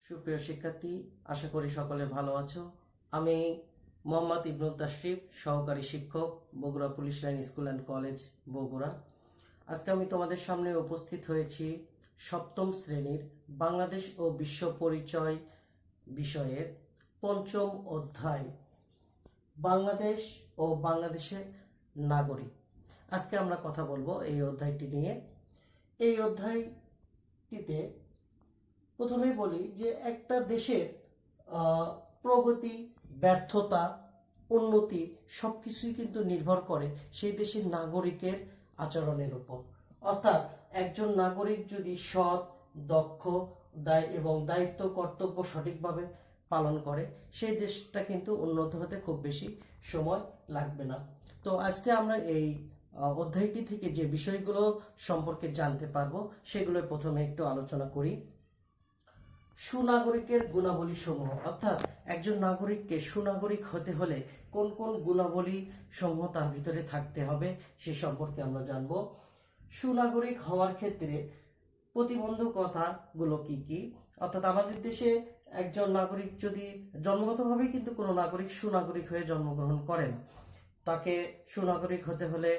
সুপ্রিয় শিক্ষার্থী, আশা করি সকলে ভালো আছো। আমি মোহাম্মদ ইবনুল তাশরিফ, সহকারী শিক্ষক, Bogura police line school and college, Bogura. আজকে আমি তোমাদের সামনে উপস্থিত হয়েছি সপ্তম শ্রেণীর বাংলাদেশ ও বিশ্ব পরিচয় বিষয়ের পঞ্চম অধ্যায়, বাংলাদেশ ও বাংলাদেশের নাগরিক। আজকে আমরা কথা বলবো এই অধ্যায়টি নিয়ে। এই অধ্যায়টিতে প্রথমেই বলি যে একটা দেশের প্রগতি, ব্যর্থতা, উন্নতি সবকিছুই কিন্তু নির্ভর করে সেই দেশের নাগরিকের আচরণের উপর। অর্থাৎ একজন নাগরিক যদি সৎ, দক্ষ, এবং দায়িত্ব কর্তব্য সঠিকভাবে পালন করে, সেই দেশটা কিন্তু উন্নত হতে খুব বেশি সময় লাগবে না। তো আজকে আমরা এই অধ্যায়টি থেকে যে বিষয়গুলো সম্পর্কে জানতে পারবো সেগুলো প্রথমে একটু আলোচনা করি। সুনাগরিকের গুণাবলী সমূহ, অর্থাৎ একজন নাগরিককে সুনাগরিক হতে হলে কোন কোন গুণাবলী সমূহ তার ভিতরে থাকতে হবে সে সম্পর্কে আমরা জানব। সুনাগরিক হওয়ার ক্ষেত্রে প্রতিবন্ধকতাগুলো কি কি, অর্থাৎ আমাদের দেশে একজন নাগরিক যদি জন্মগতভাবে কিন্তু কোনো নাগরিক সুনাগরিক হয়ে জন্মগ্রহণ করে না, তাকে সুনাগরিক হতে হলে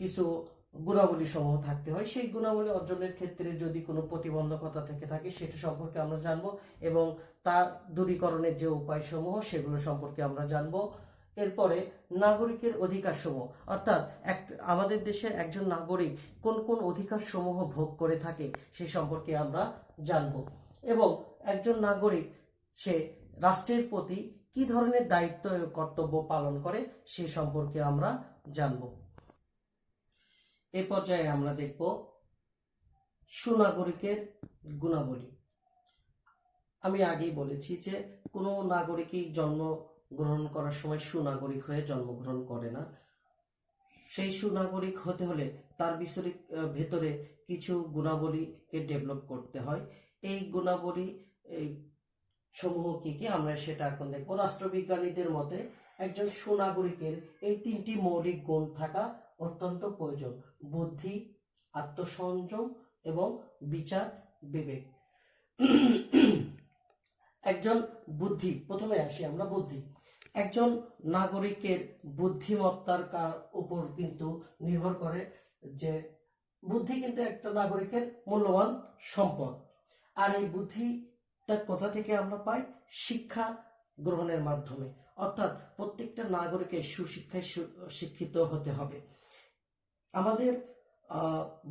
কিছু গুণাবলী সমূহ থাকতে হয়। সেই গুণাবলী অর্জনের ক্ষেত্রে যদি কোনো প্রতিবন্ধকতা থেকে থাকে সেটা সম্পর্কে আমরা জানব এবং তার দূরীকরণের যে উপায় সমূহ সেগুলো সম্পর্কে আমরা জানব। এরপরে নাগরিকের অধিকার সমূহ, অর্থাৎ আমাদের দেশের একজন নাগরিক কোন কোন অধিকার সমূহ ভোগ করে থাকে সে সম্পর্কে আমরা জানব এবং একজন নাগরিক সে রাষ্ট্রের প্রতি কি ধরনের দায়িত্ব ও কর্তব্য পালন করে সে সম্পর্কে আমরা জানব। এই পর্যায়ে আমরা দেখব সুনাগরিকের গুণাবলী। আমি আগেই বলেছি যে কোনো নাগরিকই জন্মগ্রহণ করার সময় সুনাগরিক হয়ে জন্মগ্রহণ করে না। সেই সুনাগরিক হতে হলে তার ভেতরে কিছু গুণাবলীকে ডেভেলপ করতে হয়। এই গুণাবলী সমূহ কি কি আমরা সেটা এখন দেখব। রাষ্ট্রবিজ্ঞানীদের মতে একজন সুনাগরিকের এই তিনটি মৌলিক গুণ থাকা অত্যন্ত প্রয়োজন: বুদ্ধি, আত্মসংযম এবং বিচার বিবেক। একজন বুদ্ধি, প্রথমে আসি আমরা বুদ্ধি। একজন নাগরিকের বুদ্ধিমত্তার উপর কিন্তু নির্ভর করে যে বুদ্ধি কিন্তু একটা নাগরিকের মূল্যবান সম্পদ। আর এই বুদ্ধিটা কোথা থেকে আমরা পাই? শিক্ষা গ্রহণের মাধ্যমে। অর্থাৎ প্রত্যেকটা নাগরিকের সুশিক্ষায় শিক্ষিত হতে হবে। আমাদের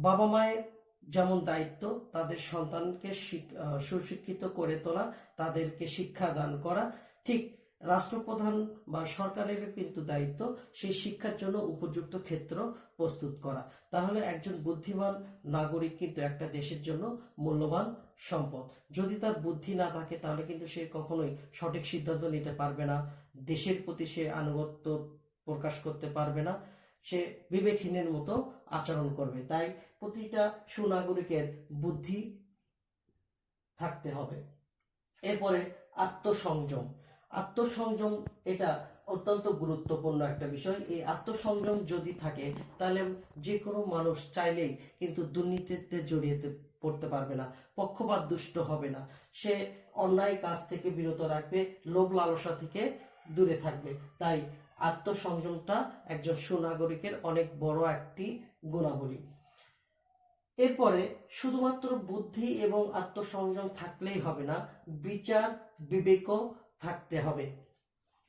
বাবা মায়ের যেমন দায়িত্ব তাদের সন্তানকে সুশিক্ষিত করে তোলা, তাদেরকে শিক্ষা দান করা, ঠিক রাষ্ট্রপ্রধান বা সরকারেরও কিন্তু দায়িত্ব সেই শিক্ষার জন্য উপযুক্ত ক্ষেত্র প্রস্তুত করা। তাহলে একজন বুদ্ধিমান নাগরিক কিন্তু একটা দেশের জন্য মূল্যবান সম্পদ। যদি তার বুদ্ধি না থাকে তাহলে কিন্তু সে কখনোই সঠিক সিদ্ধান্ত নিতে পারবে না, দেশের প্রতি সে আনুগত্য প্রকাশ করতে পারবে না, সে বিবেকহীনের মতো আচরণ করবে। তাই প্রতিটা সুনাগরিকের বুদ্ধি থাকতে হবে। এরপরে আত্মসংযম। আত্মসংযম এটা অত্যন্ত গুরুত্বপূর্ণ একটা বিষয়। এই আত্মসংযম যদি থাকে তাহলে যে কোনো মানুষ চাইলেই কিন্তু দুর্নীতিতে জড়িয়ে পড়তে পারবে না, পক্ষপাত দুষ্ট হবে না, সে অন্যায় কাজ থেকে বিরত রাখবে, লোভ লালসা থেকে দূরে থাকবে। তাই আত্মসংযমটা একজন সুনাগরিকের অনেক বড় একটি গুণাবলী। এরপরে শুধুমাত্র বুদ্ধি এবং আত্মসংযম থাকলেই হবে না, বিচার বিবেকও থাকতে হবে।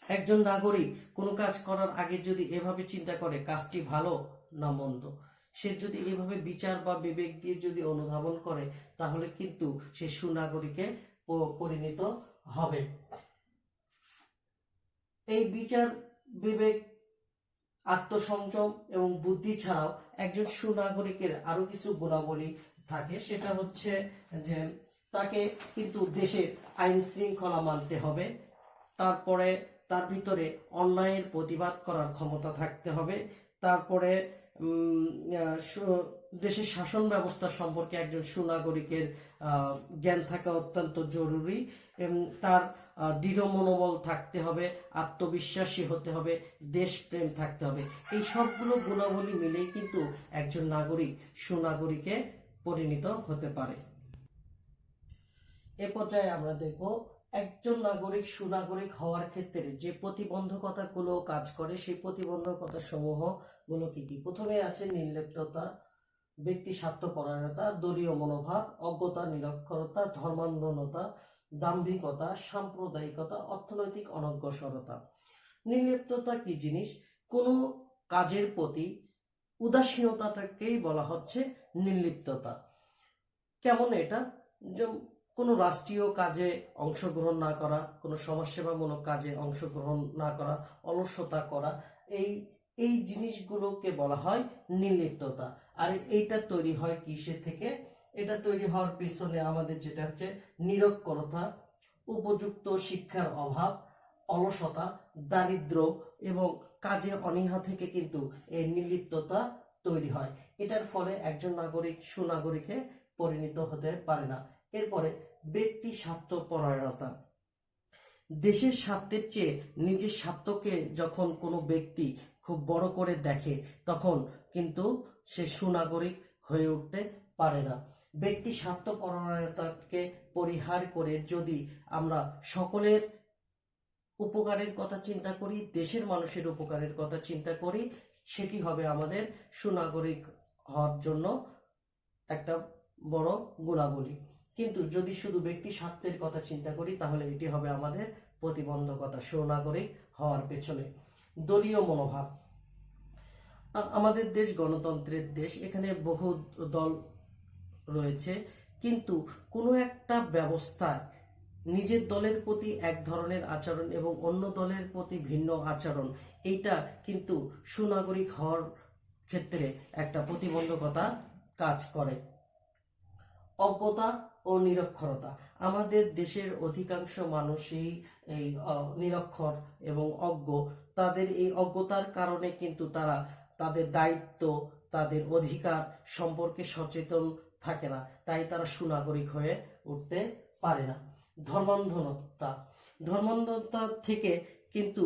একজন নাগরিক কোনো কাজ করার আগে যদি এভাবে চিন্তা করে কাজটি ভালো না মন্দ, সে যদি এভাবে বিচার বা বিবেক দিয়ে যদি অনুধাবন করে তাহলে কিন্তু সে সুনাগরিকে পরিণত হবে। এই বিচার বিবেক, আত্মসংযম এবং বুদ্ধি ছাড়াও একজন সুনাগরিকের আরো কিছু গুণাবলী থাকে। সেটা হচ্ছে যে তাকে কিন্তু দেশের আইন শৃঙ্খলা মানতে হবে, তারপরে তার ভিতরে অন্যায়ের প্রতিবাদ করার ক্ষমতা থাকতে হবে, তারপরে দেশের শাসন ব্যবস্থা সম্পর্কে একজন সুনাগরিকের জ্ঞান থাকা অত্যন্ত জরুরি। তার দৃঢ় মনোবল থাকতে হবে, আত্মবিশ্বাসী হতে হবে, দেশপ্রেম থাকতে হবে। এই সবগুলো গুণাবলী মিলেই কিন্তু একজন নাগরিক সুনাগরিকে পরিণত হতে পারে। এ পর্যায়ে আমরা দেখব একজন নাগরিক সুনাগরিক হওয়ার ক্ষেত্রে যে প্রতিবন্ধকতাগুলো কাজ করে সেই প্রতিবন্ধকতা সমূহ গুলো কি কি। প্রথমে আছে নির্লিপ্ততা, ব্যক্তি স্বার্থপরায়ণতা, দলীয় মনোভাব, অজ্ঞতা, নিরক্ষরতা, ধর্মান্ধতা, দাম্ভিকতা, সাম্প্রদায়িকতা, অর্থনৈতিক অনগ্রসরতা। নির্লিপ্ততা কি জিনিস? কোনো কাজের প্রতি উদাসীনতাটাকেই বলা হচ্ছে নির্লিপ্ততা। কেমন এটা? যে কোনো রাষ্ট্রীয় কাজে অংশগ্রহণ না করা, কোনো সমাজসেবামূলক কাজে অংশগ্রহণ না করা, অলসতা করা, এই এই জিনিসগুলোকে বলা হয় নির্লিপ্ততা। আর এইটা তৈরি হয় কিসের থেকে? এটা তৈরি হওয়ার পিছনে আমাদের যেটা হচ্ছে নিরক্ষরতা, উপযুক্ত শিক্ষার অভাব, অলসতা, দারিদ্র এবং কাজে অনীহা থেকে কিন্তু এই নির্লিপ্ততা তৈরি হয়। এটার ফলে একজন নাগরিক সুনাগরিকে পরিণত হতে পারে না। এরপরে ব্যক্তি স্বার্থপরায়ণতা। দেশের স্বার্থের চেয়ে নিজের স্বার্থকে যখন কোনো ব্যক্তি খুব বড় করে দেখে তখন কিন্তু সে সুনাগরিক হয়ে উঠতে পারে না। ব্যক্তি স্বার্থপরায়ণতাকে পরিহার করে যদি আমরা সকলের উপকারের কথা চিন্তা করি, দেশের মানুষের উপকারের কথা চিন্তা করি, সেটি হবে আমাদের সুনাগরিক হওয়ার জন্য একটা বড় গুণাবলী। কিন্তু যদি শুধু ব্যক্তি স্বার্থের কথা চিন্তা করি তাহলে এটি হবে আমাদের প্রতিবন্ধকতা সুনাগরিক হওয়ার পেছনে। দলীয় মনোভাব। আমাদের দেশ গণতন্ত্রের দেশ, এখানে বহু দল রয়েছে, কিন্তু কোনো একটা ব্যবস্থায় নিজের দলের প্রতি এক ধরনের আচরণ এবং অন্য দলের প্রতি ভিন্ন আচরণ, এইটা কিন্তু সুনাগরিক হওয়ার ক্ষেত্রে একটা প্রতিবন্ধকতা কাজ করে। অজ্ঞতা ও নিরক্ষরতা। আমাদের দেশের অধিকাংশ মানুষই এই নিরক্ষর এবং অজ্ঞ। তাদের এই অজ্ঞতার কারণে কিন্তু তারা তাদের দায়িত্ব, তাদের অধিকার সম্পর্কে সচেতন থাকে না, তাই তারা সুনাগরিক হয়ে উঠতে পারে না। ধর্মান্ধতা। ধর্মান্ধতা থেকে কিন্তু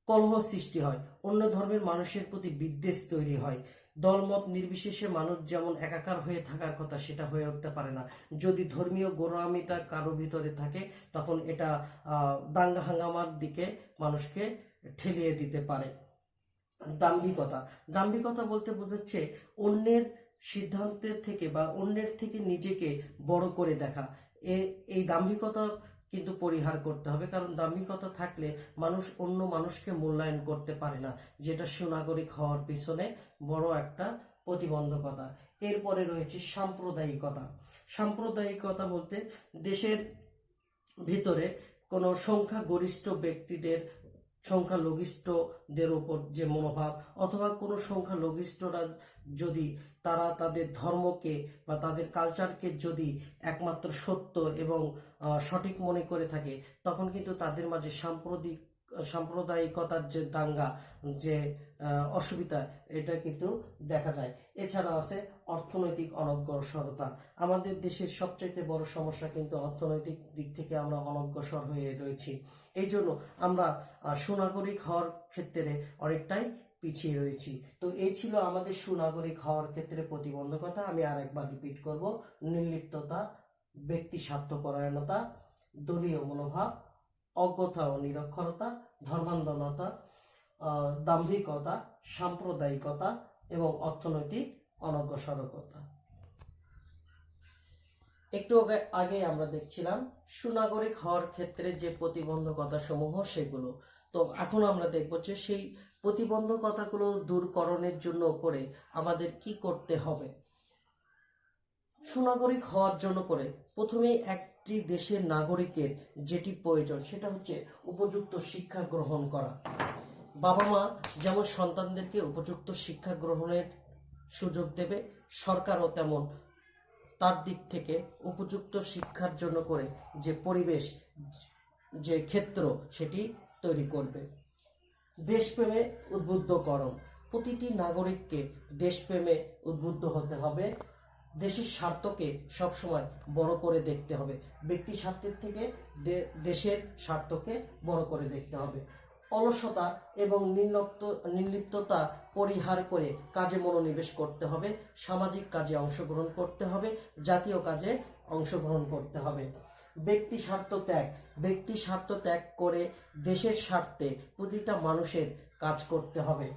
কলহ সৃষ্টি হয়, অন্য ধর্মের মানুষের প্রতি বিদ্বেষ তৈরি হয়। দলমত নির্বিশেষে মানুষ যেমন একাকার হয়ে থাকার কথা সেটা হয়ে উঠতে পারে না। যদি ধর্মীয় গোঁড়ামিতা কারো ভিতরে থাকে তখন এটা দাঙ্গা হাঙ্গামার দিকে মানুষকে ঠেলিয়ে দিতে পারে। দাম্ভিকতা। দাম্ভিকতা বলতে বোঝাচ্ছে অন্যের সিদ্ধান্তের থেকে বা অন্যের থেকে নিজেকে বড় করে দেখা। এই দাম্ভিকতা কিন্তু পরিহার করতে হবে, কারণ দাম্ভিকতা থাকলে মানুষ অন্য মানুষকে মূল্যায়ন করতে পারে না, যেটা সুনাগরিক হওয়ার পিছনে বড় একটা প্রতিবন্ধকতা। এরপরে রয়েছে সাম্প্রদায়িকতা। সাম্প্রদায়িকতা বলতে দেশের ভিতরে কোনো সংখ্যাগরিষ্ঠ ব্যক্তিদের, সংখ্যালঘিষ্ঠদের উপর যে মনোভাব, অথবা কোনো সংখ্যালঘিষ্ঠরা যদি তারা তাদের ধর্মকে বা তাদের কালচারকে যদি একমাত্র সত্য এবং সঠিক মনে করে থাকে তখন কিন্তু তাদের মাঝে সাম্প্রদায়িকতার যে দাঙ্গা, যে অসুবিধা, এটা কিন্তু দেখা যায়। এছাড়া আছে অর্থনৈতিক অনগ্রসরতা। আমাদের দেশের সবচাইতে বড় সমস্যা কিন্তু অর্থনৈতিক দিক থেকে আমরা অনগ্রসর হয়ে রয়েছি। এই জন্য আমরা সুনাগরিক হওয়ার ক্ষেত্রে অনেকটাই পিছিয়ে রয়েছি। তো এই ছিল আমাদের সুনাগরিক হওয়ার ক্ষেত্রে প্রতিবন্ধকতা। আমি আরেকবার রিপিট করব: নির্লিপ্ততা, ব্যক্তি স্বার্থপরায়ণতা, দলীয় মনোভাব, অজ্ঞতা ও নিরক্ষরতা, ধর্মান্ধতা, দাম্ভিকতা, সাম্প্রদায়িকতা এবং অর্থনৈতিক অনগ্রসরতা। একটু আগে আমরা দেখছিলাম সুনাগরিক হওয়ার ক্ষেত্রে যে প্রতিবন্ধকতা সমূহ সেগুলো। তো এখন আমরা দেখব যে সেই প্রতিবন্ধকতাগুলো দূরকরণের জন্য করে আমাদের কি করতে হবে। সুনাগরিক হওয়ার জন্য করে প্রথমে একটি দেশের নাগরিকের যেটি প্রয়োজন সেটা হচ্ছে উপযুক্ত শিক্ষা গ্রহণ করা। বাবা মা যেমন সন্তানদেরকে উপযুক্ত শিক্ষা গ্রহণের সুযোগ দেবে, সরকারও তেমন তার দিক থেকে উপযুক্ত শিক্ষার জন্য করে যে পরিবেশ, যে ক্ষেত্র সেটি তৈরি করবে। দেশপ্রেমে উদ্বুদ্ধকরণ। প্রতিটি নাগরিককে দেশপ্রেমে উদ্বুদ্ধ হতে হবে, দেশের স্বার্থকে সবসময় বড় করে দেখতে হবে, ব্যক্তি স্বার্থের থেকে দেশের স্বার্থকে বড় করে দেখতে হবে। অলসতা এবং নির্লিপ্ততা পরিহার করে কাজে মনোনিবেশ করতে হবে, সামাজিক কাজে অংশগ্রহণ করতে হবে, জাতীয় কাজে অংশগ্রহণ করতে হবে। ব্যক্তি স্বার্থ ত্যাগ করে দেশের স্বার্থে প্রতিটা মানুষের কাজ করতে হবে।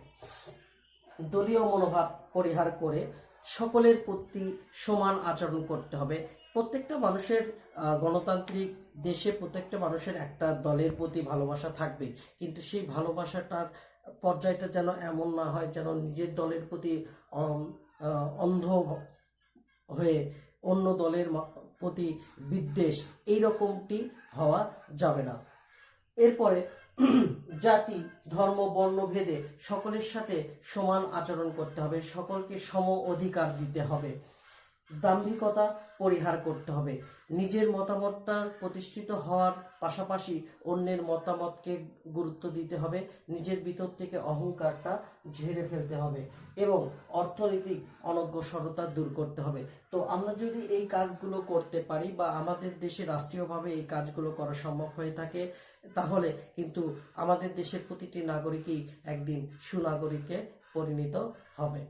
দলীয় মনোভাব পরিহার করে সকলের প্রতি সমান আচরণ করতে হবে। প্রত্যেকটা মানুষের গণতান্ত্রিক দেশে প্রত্যেকটা মানুষের একটা দলের প্রতি ভালোবাসা থাকবে, কিন্তু সেই ভালোবাসাটার পর্যায়টা যেন এমন না হয় যেন নিজের দলের প্রতি অন্ধ হয়ে অন্য দলের প্রতি বিদ্বেষ, এইরকমটি হওয়া যাবে না। এরপরে জাতি, ধর্ম, বর্ণ ভেদে সকলের সাথে সমান আচরণ করতে হবে, সকলকে সম অধিকার দিতে হবে। দাম্ভিকতা পরিহার করতে হবে। নিজের মতামতটা প্রতিষ্ঠিত হওয়ার পাশাপাশি অন্যের মতামতকে গুরুত্ব দিতে হবে। নিজের ভিতর থেকে অহংকারটা ঝেড়ে ফেলতে হবে এবং অর্থনৈতিক অনগ্রসরতা দূর করতে হবে। তো আমরা যদি এই কাজগুলো করতে পারি বা আমাদের দেশে রাষ্ট্রীয়ভাবে এই কাজগুলো করা সম্ভব হয়ে থাকে, তাহলে কিন্তু আমাদের দেশের প্রতিটি নাগরিকই একদিন সুনাগরিকে পরিণত হবে।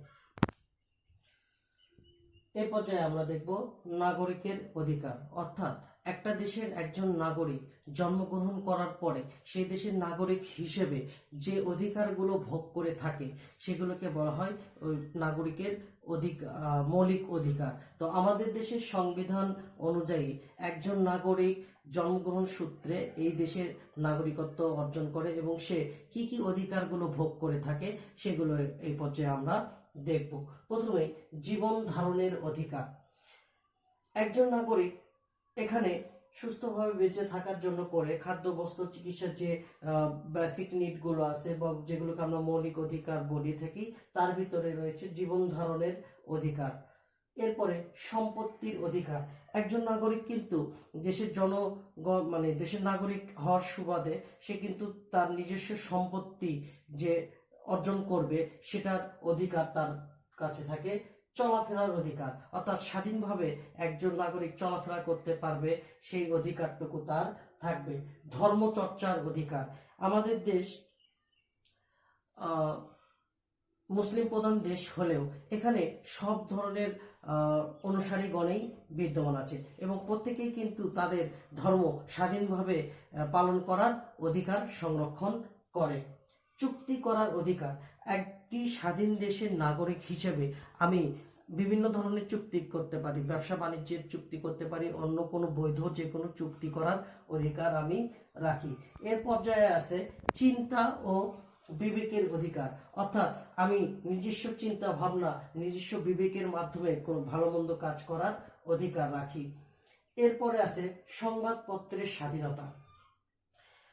এই পর্যায়ে আমরা দেখব নাগরিকের অধিকার, অর্থাৎ একটা দেশের একজন নাগরিক জন্মগ্রহণ করার পরে সেই দেশের নাগরিক হিসেবে যে অধিকারগুলো ভোগ করে থাকে সেগুলোকে বলা হয় ওই নাগরিকের মৌলিক অধিকার। তো আমাদের দেশের সংবিধান অনুযায়ী একজন নাগরিক জন্মগ্রহণ সূত্রে এই দেশের নাগরিকত্ব অর্জন করে এবং সে কি কি অধিকারগুলো ভোগ করে থাকে সেগুলো এই পর্যায়ে আমরা দেখব। প্রথমে জীবন ধারণের অধিকার। একজন নাগরিক এখানে সুস্থভাবে বেঁচে থাকার জন্য করে খাদ্য, বস্ত্র, চিকিৎসার যে বেসিক নিড গুলো আছে বা যেগুলোকে আমরা মৌলিক অধিকার বলে থাকি, তার ভিতরে রয়েছে জীবন ধারণের অধিকার। এরপরে সম্পত্তির অধিকার। একজন নাগরিক কিন্তু দেশের দেশের নাগরিক হওয়ার সুবাদে সে কিন্তু তার নিজস্ব সম্পত্তি যে অর্জন করবে সেটার অধিকার তার কাছে থাকে। চলাফেরার অধিকার, অর্থাৎ স্বাধীনভাবে একজন নাগরিক চলাফেরা করতে পারবে, সেই অধিকারটুকু তার থাকবে। ধর্মচর্চার অধিকার। আমাদের দেশ মুসলিম প্রধান দেশ হলেও এখানে সব ধরনের অনুসারীগণেই বিদ্যমান আছে এবং প্রত্যেকেই কিন্তু তাদের ধর্ম স্বাধীনভাবে পালন করার অধিকার সংরক্ষণ করে। চুক্তি করার অধিকার। একটি স্বাধীন দেশের নাগরিক হিসেবে আমি বিভিন্ন ধরনের চুক্তি করতে পারি, ব্যবসা বাণিজ্যের চুক্তি করতে পারি, অন্য কোনো বৈধ যে কোনো চুক্তি করার অধিকার আমি রাখি। এর পর্যায়ে আছে চিন্তা ও বিবেকের অধিকার, অর্থাৎ আমি নিজস্ব চিন্তা ভাবনা, নিজস্ব বিবেকের মাধ্যমে কোনো ভালো মন্দ কাজ করার অধিকার রাখি। এরপরে আছে সংবাদপত্রের স্বাধীনতা।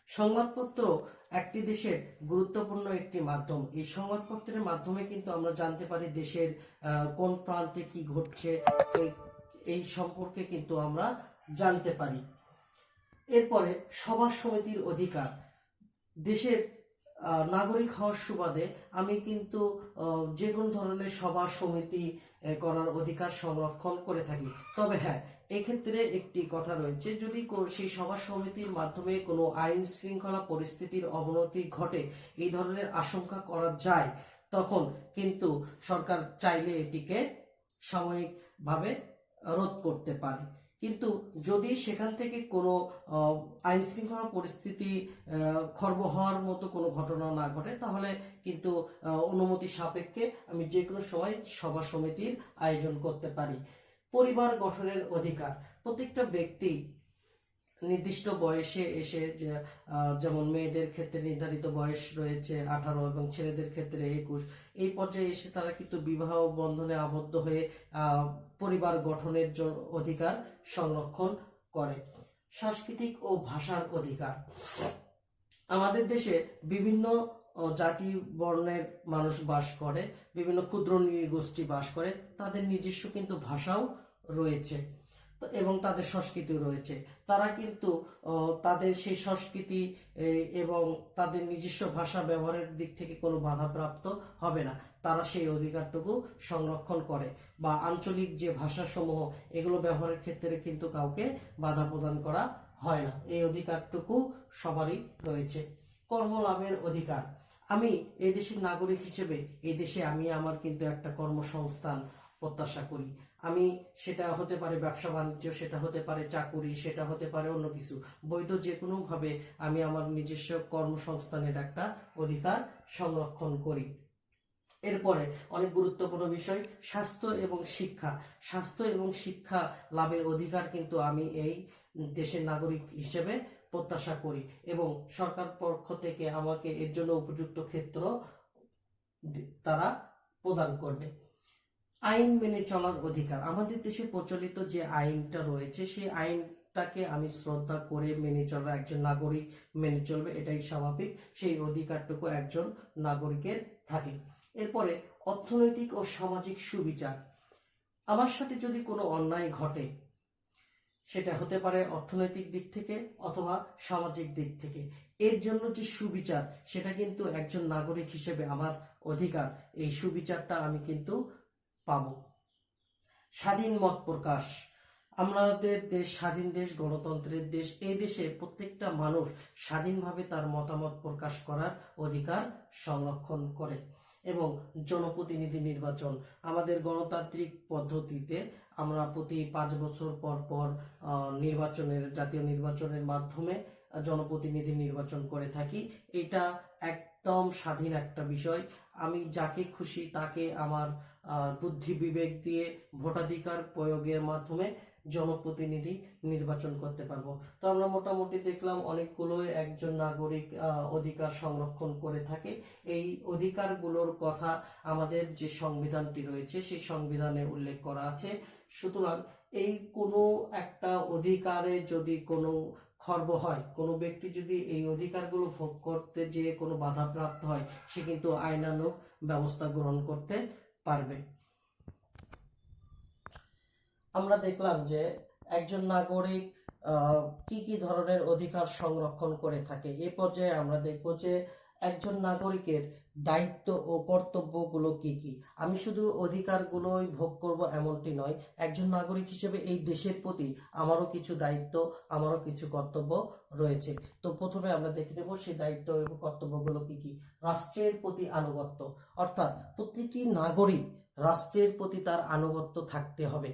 সংবাদপত্র একটি দেশের গুরুত্বপূর্ণ একটি মাধ্যম। এই সংবাদপত্রের মাধ্যমে কিন্তু আমরা জানতে পারি দেশের কোন প্রান্তে কি ঘটছে, এই সম্পর্কে কিন্তু আমরা জানতে পারি। এরপরে সভা সমিতির অধিকার। দেশের নাগরিক হওয়ার সুবাদে আমি কিন্তু যে কোনো ধরনের সভা সমিতি করার অধিকার সংরক্ষণ করে থাকি। তবে হ্যাঁ, এক্ষেত্রে একটি কথা রয়েছে, যদি সেই সভা সমিতির মাধ্যমে কোনো আইন শৃঙ্খলা পরিস্থিতির অবনতি ঘটে, এই ধরনের আশঙ্কা করা যায়, তখন কিন্তু সরকার চাইলে এটিকে সাময়িকভাবে রোধ করতে পারে। কিন্তু যদি সেখান থেকে কোনো আইন শৃঙ্খলা পরিস্থিতি খর্ব হওয়ার মতো কোনো ঘটনা না ঘটে, তাহলে কিন্তু অনুমতি সাপেক্ষে আমি যে কোনো সময় সভা সমিতির আয়োজন করতে পারি। পরিবার গঠনের অধিকার। প্রত্যেকটা ব্যক্তি নির্দিষ্ট বয়সে এসে, যেমন মেয়েদের ক্ষেত্রে নির্ধারিত বয়স রয়েছে 18 এবং ছেলেদের ক্ষেত্রে 21, এই পর্যায়ে এসে তারা কিন্তু বিবাহ বন্ধনে আবদ্ধ হয়ে পরিবার গঠনের অধিকার সংরক্ষণ করে। সাংস্কৃতিক ও ভাষার অধিকার। আমাদের দেশে বিভিন্ন জাতি বর্ণের মানুষ বাস করে, বিভিন্ন ক্ষুদ্র নৃগোষ্ঠী বাস করে, তাদের নিজস্ব কিন্তু ভাষাও রয়েছে এবং তাদের সংস্কৃতি রয়েছে। তারা কিন্তু তাদের সেই সংস্কৃতি এবং তাদের নিজস্ব ভাষা ব্যবহারের দিক থেকে কোনো বাধাপ্রাপ্ত হবে না। তারা সেই অধিকারটুকু সংরক্ষণ করে বা আঞ্চলিক যে ভাষাসমূহ এগুলো ব্যবহারের ক্ষেত্রে কিন্তু কাউকে বাধা প্রদান করা হয় না। এই অধিকারটুকু সবারই রয়েছে। কর্মলাভের অধিকার। আমি এই দেশের নাগরিক হিসেবে এই দেশে আমি আমার কিন্তু একটা কর্মসংস্থান প্রত্যাশা করি। আমি সেটা হতে পারে ব্যবসা বাণিজ্য, সেটা হতে পারে চাকুরি, সেটা হতে পারে অন্য কিছু, বৈধ যে কোনোভাবে আমি আমার নিজস্ব কর্মসংস্থানের একটা অধিকার সংরক্ষণ করি। এরপরে অনেক গুরুত্বপূর্ণ বিষয় স্বাস্থ্য এবং শিক্ষা। স্বাস্থ্য এবং শিক্ষা লাভের অধিকার কিন্তু আমি এই দেশের নাগরিক হিসেবে প্রত্যাশা করি এবং সরকার পক্ষ থেকে আমাকে এর জন্য উপযুক্ত ক্ষেত্র তারা প্রদান করবে। আইন মেনে চলার অধিকার। আমাদের দেশে প্রচলিত যে আইনটা রয়েছে সেই আইনটাকে আমি শ্রদ্ধা করে মেনে চলার, একজন নাগরিক মেনে চলবে, এটাই স্বাভাবিক। সেই অধিকারটুকু একজন নাগরিকের থাকে। এরপরে অর্থনৈতিক ও সামাজিক সুবিচার। আমার সাথে যদি কোনো অন্যায় ঘটে, সেটা হতে পারে অর্থনৈতিক দিক থেকে অথবা সামাজিক দিক থেকে, এর জন্য যে সুবিচার, সেটা কিন্তু একজন নাগরিক হিসেবে আমার অধিকার, এই সুবিচারটা আমি কিন্তু পাব। স্বাধীন মত প্রকাশ। আমাদের দেশ স্বাধীন দেশ, গণতন্ত্রের দেশ। এই দেশে প্রত্যেকটা মানুষ স্বাধীনভাবে তার মতামত প্রকাশ করার অধিকার সংরক্ষণ করে। এবং জনপ্রতিনিধি নির্বাচন। আমাদের গণতান্ত্রিক পদ্ধতিতে আমরা প্রতি 5 বছর পর পর জাতীয় নির্বাচনের মাধ্যমে জনপ্রতিনিধি নির্বাচন করে থাকি। এটা একদম স্বাধীন একটা বিষয়। আমি যাকে খুশি তাকে আমার বুদ্ধি বিবেক দিয়ে ভোটাধিকার প্রয়োগের মাধ্যমে জনপ্রতিনিধি নির্বাচন করতে পারবো। তো আমরা মোটামুটি দেখলাম অনেকগুলো একজন নাগরিক অধিকার সংরক্ষণ করে থাকে। এই অধিকারগুলোর কথা আমাদের যে সংবিধানটি রয়েছে সেই সংবিধানে উল্লেখ করা আছে। সুতরাং এই কোনো একটা অধিকারে যদি কোনো খর্ব হয়, কোনো ব্যক্তি যদি এই অধিকারগুলো ভোগ করতে যে কোনো বাধাপ্রাপ্ত হয়, সে কিন্তু আইনানুগ ব্যবস্থা গ্রহণ করতে পারবে। আমরা দেখলাম যে একজন নাগরিক কি কি ধরনের অধিকার সংরক্ষণ করে থাকে। এ পর্যায়ে আমরা দেখব যে একজন নাগরিকের দায়িত্ব ও কর্তব্যগুলো কি কি। আমি শুধু অধিকারগুলোই ভোগ করব এমনটি নয়, একজন নাগরিক হিসেবে এই দেশের প্রতি আমারও কিছু দায়িত্ব, আমারও কিছু কর্তব্য রয়েছে। তো প্রথমে আমরা দেখে নেব সেই দায়িত্ব এবং কর্তব্যগুলো কি কি। রাষ্ট্রের প্রতি আনুগত্য, অর্থাৎ প্রতিটি নাগরিক রাষ্ট্রের প্রতি তার আনুগত্য থাকতে হবে।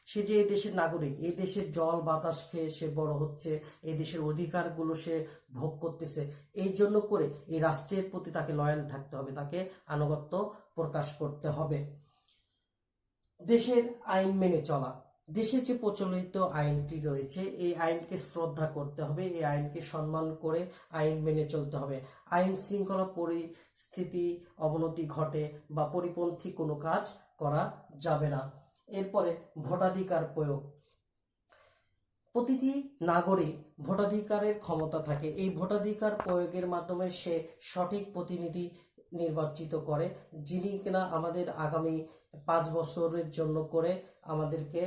সে যে এই দেশের নাগরিক, এই দেশের জল বাতাস খেয়ে সে বড় হচ্ছে, এই দেশের অধিকারগুলো সে ভোগ করতেছে, এই জন্য করে এই রাষ্ট্রের প্রতি তাকে লয়াল থাকতে হবে, তাকে আনুগত্য প্রকাশ করতে হবে। দেশের আইন মেনে চলা। দেশে যে প্রচলিত আইনটি রয়েছে এই আইনকে শ্রদ্ধা করতে হবে, এই আইনকে সম্মান করে আইন মেনে চলতে হবে। আইন শৃঙ্খলা পরিস্থিতি অবনতি ঘটে বা পরিপন্থী কোনো কাজ করা যাবে না। এরপরে ভোটাধিকার প্রয়োগ। প্রতিটি নাগরিক ভোটাধিকারের ক্ষমতা থাকে। এই ভোটাধিকার প্রয়োগের মাধ্যমে সে সঠিক প্রতিনিধি নির্বাচিত করে, যিনি কিনা আমাদের আগামী 5 বছরের জন্য করে আমাদেরকে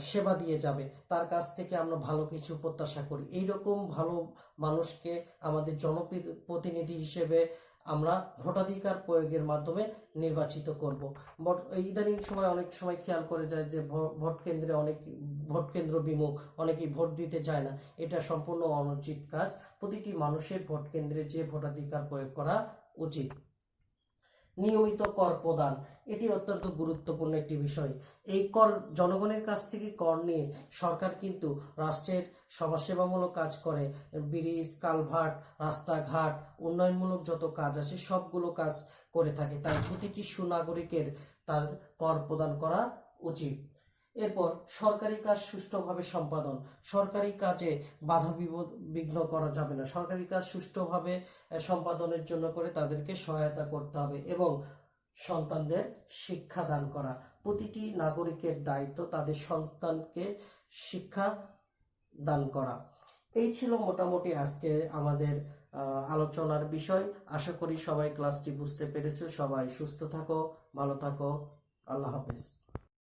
সেবা দিয়ে যাবে। তার কাছ থেকে আমরা ভালো কিছু প্রত্যাশা করি। এইরকম ভালো মানুষকে আমাদের জনপ্রতিনিধি হিসেবে আমরা ভোটাধিকার প্রয়োগের মাধ্যমে নির্বাচিত করব। ইদানিং সময় অনেক সময় খেয়াল করে যায় যে ভোট কেন্দ্র বিমুখ, অনেকেই ভোট দিতে যায় না। এটা সম্পূর্ণ অনুচিত কাজ। প্রতিটি মানুষের ভোট কেন্দ্রে যে ভোটাধিকার প্রয়োগ করা উচিত। নিয়মিত কর প্রদান, এটি অত্যন্ত গুরুত্বপূর্ণ একটি বিষয়। এই কর, জনগণের কাছ থেকে কর নিয়ে সরকার কিন্তু রাষ্ট্রের সমাজসেবামূলক কাজ করে। ব্রিজ, কালভার্ট, রাস্তাঘাট, উন্নয়নমূলক যত কাজ আছে সবগুলো কাজ করে থাকে। তাই প্রতিটি সুনাগরিকের তার কর প্রদান করা উচিত। এরপর সরকারি কাজ সুষ্ঠুভাবে সম্পাদন। সরকারি কাজে বাধা বিঘ্ন করা যাবে না। সরকারি কাজ সুষ্ঠুভাবে সম্পাদনের জন্য করে তাদেরকে সহায়তা করতে হবে এবং সন্তানদের শিক্ষা দান করা। প্রতিটি নাগরিকের দায়িত্ব তাদের সন্তানকে শিক্ষা দান করা। এই ছিল মোটামুটি আজকে আমাদের আলোচনার বিষয়। আশা করি সবাই ক্লাসটি বুঝতে পেরেছো। সবাই সুস্থ থাকো, ভালো থাকো। আল্লাহ হাফেজ।